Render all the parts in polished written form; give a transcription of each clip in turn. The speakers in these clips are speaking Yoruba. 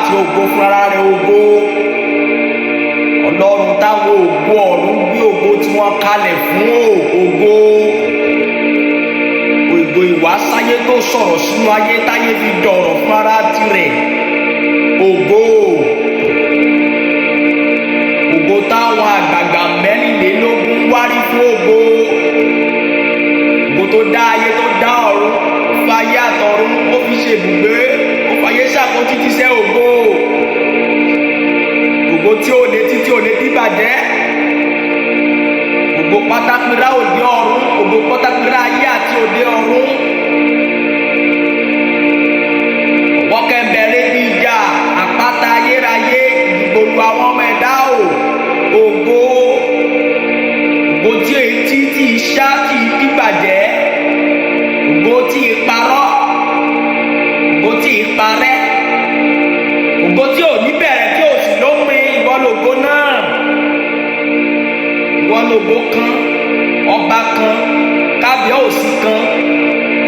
àti ògo fúnra rẹ̀ ògo. Ọlọ́run táwọn ògo ọ̀run gbé ògo tí wọ́n kalẹ̀ fún ògo. Ògo ìwásáyé tó sọ̀rọ̀ sínú ayé táyé fi dọ̀rọ̀ fúnra tirẹ̀ ògo. Ògo táwọn àgbààgbà mẹ́rìnlélógún wárí fún ògo. Ògo tó dá ayé tó dá ọ̀run, ó fa ayé àtọ̀run, ó fi ṣe ibùgbé, ó fàyè ṣàkóso títíṣẹ́ ògo. Ògo tí ò lè títí ò lè dìbàjẹ́. Ògo pátápínrá òde ọ̀run, ògo pátápínrá ayé àti òde ọ̀run. Wọ́kẹ́ bẹ̀rẹ̀ bí ìjà àpáta ayérayé ìgbòlu àwọn ọmọ ẹ̀dá ògo. Ògo tí etí tí ìṣá tí ìdìbàjẹ́. Ògo tí ìparọ́. Ògo tí ìparẹ́. Ògo tí ò ní bẹ̀rẹ̀ tí ò sì lópin. Ìwọ lògo náà. Ìwọ lògo kan, ọba kan, kábíyèsí kan,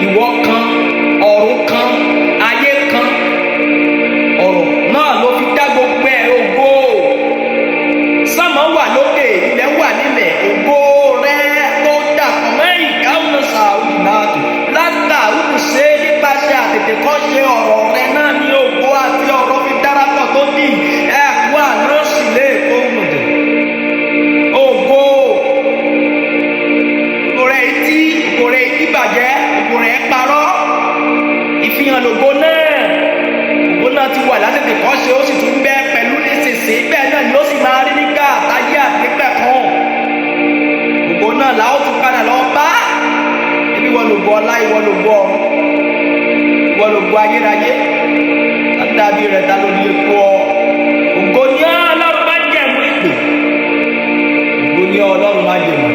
ìwọ kan, ọ̀run kan, ayé kan. Ọ̀rọ̀ náà ló fi dá gbogbo ẹ̀ ògo. Sánmọ̀ wà lókè, ilẹ̀ wà nílẹ̀. Ògo rẹ̀ tó dàpọ̀ mẹ́rin káwọn sàrúdì náà tó látàrúdù ṣe nípasẹ̀ àtètèkọ́ṣe ọ̀rọ̀ rẹ̀ náà ní ògo àti ọ̀rọ̀ fi darapọ̀ tó dì ẹ̀kú àná sì lè kó mọ̀dẹ̀. Ògo rẹ̀ etí bàjẹ́, ògo rẹ̀ parọ́. Ìfihàn lògo náà. Ògo náà ti wà látètèkọ́ṣe ó sì tún bẹ pẹ̀lú nísinsìnyí bẹ́ẹ̀ náà ni ó sì máa rí nígbà táyé àdépẹ̀ kan. Ògo náà la ó tún padà lọ bá. Ebi ìwọ lògo ọlá, ìwọ lògo ọ̀run, ìwọ lògo ayérayé. Látàbí rẹ̀ ta ló ní epo ọ. Ògo ní Ọlọ́run má jẹ̀mú ìpè. Ògo ní Ọlọ́run má jẹ̀mú.